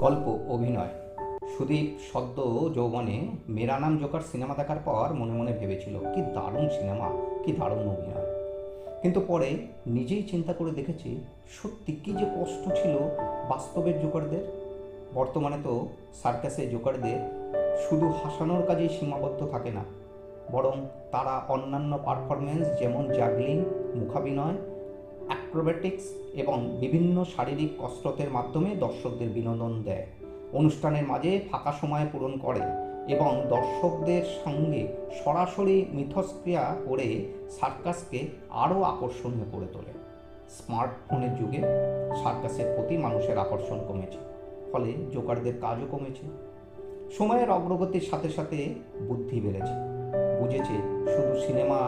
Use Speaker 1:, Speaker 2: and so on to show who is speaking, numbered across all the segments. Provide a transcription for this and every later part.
Speaker 1: গল্প, অভিনয়। সুদীপ সদ্য যৌবনে মেরা নাম জোকার সিনেমা দেখার পর মনে মনে ভেবেছিল, কি দারুণ সিনেমা, কি দারুণ অভিনয়। কিন্তু পরে নিজেই চিন্তা করে দেখেছি, সত্যি কি যে কষ্ট ছিল বাস্তবের জোকারদের। বর্তমানে তো সার্কাসের জোকারদের শুধু হাসানোর কাজেই সীমাবদ্ধ থাকে না, বরং তারা অন্যান্য পারফরমেন্স যেমন জাগলিং, মুখাভিনয়, অ্যাক্রোব্যাটিক্স এবং বিভিন্ন শারীরিক কসরতের মাধ্যমে দর্শকদের বিনোদন দেয়, অনুষ্ঠানের মাঝে ফাঁকা সময় পূরণ করে এবং দর্শকদের সঙ্গে সরাসরি মিথস্ক্রিয়া করে সার্কাসকে আরও আকর্ষণীয় করে তোলে। স্মার্টফোনের যুগে সার্কাসের প্রতি মানুষের আকর্ষণ কমেছে, ফলে জোকারদের কাজও কমেছে। সময়ের অগ্রগতির সাথে সাথে বুদ্ধি বেড়েছে, বুঝেছে শুধু সিনেমা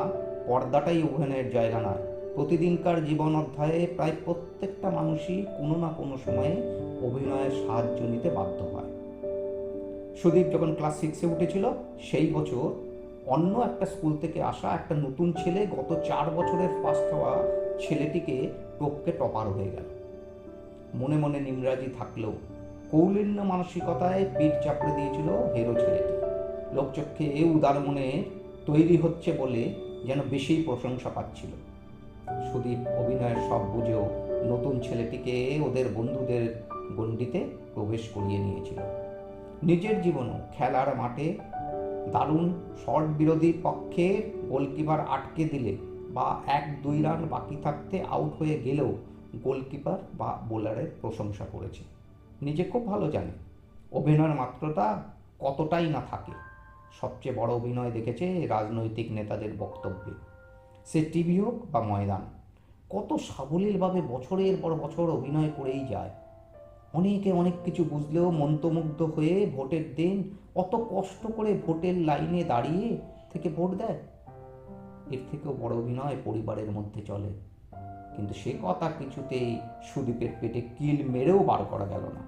Speaker 1: পর্দাটাই অভিনয়ের জায়গা নয়। প্রতিদিনকার জীবন অধ্যায়ে প্রায় প্রত্যেকটা মানুষই কোনো না কোনো সময়ে অভিনয়ের সাহায্য নিতে বাধ্য হয়। সুদীপ যখন ক্লাস 6-এ উঠেছিল, সেই বছর অন্য একটা স্কুল থেকে আসা একটা নতুন ছেলে গত 4 বছরের ফার্স্ট হওয়া ছেলেটিকে টপকে টপার হয়ে গেল। মনে মনে নিমরাজি থাকলেও কৌলিন্য মানসিকতায় পিঠ চাপড়ে দিয়েছিল হিরো ছেলেটি। লোকচক্ষে উদার মনে তৈরি হচ্ছে বলে যেন বেশিই প্রশংসা পাচ্ছিল। সুদীপ অভিনয়ের সব বুঝেও নতুন ছেলেটিকে ওদের বন্ধুদের গণ্ডিতে প্রবেশ করিয়ে নিয়েছিল। নিজের জীবনও খেলার মাঠে দারুণ শট বিরোধী পক্ষে গোলকিপার আটকে দিলে বা 1-2 রান বাকি থাকতে আউট হয়ে গেলেও গোলকিপার বা বোলারের প্রশংসা করেছে। নিজে খুব ভালো জানে অভিনয়ের মাত্রাটা কতটাই না থাকে। সবচেয়ে বড় অভিনয় দেখেছে রাজনৈতিক নেতাদের বক্তব্যে, সে টিভি হোক বা ময়দান। কত সাবলীলভাবে বছরের পর বছর অভিনয় করেই যায়। অনেকে অনেক কিছু বুঝলেও মন্ত্রমুগ্ধ হয়ে ভোটের দিন অত কষ্ট করে ভোটের লাইনে দাঁড়িয়ে থেকে ভোট দেয়। এর থেকেও বড় অভিনয় পরিবারের মধ্যে চলে। কিন্তু সে কথা কিছুতেই সুদীপের পেটে কিল মেরেও বার করা গেল না।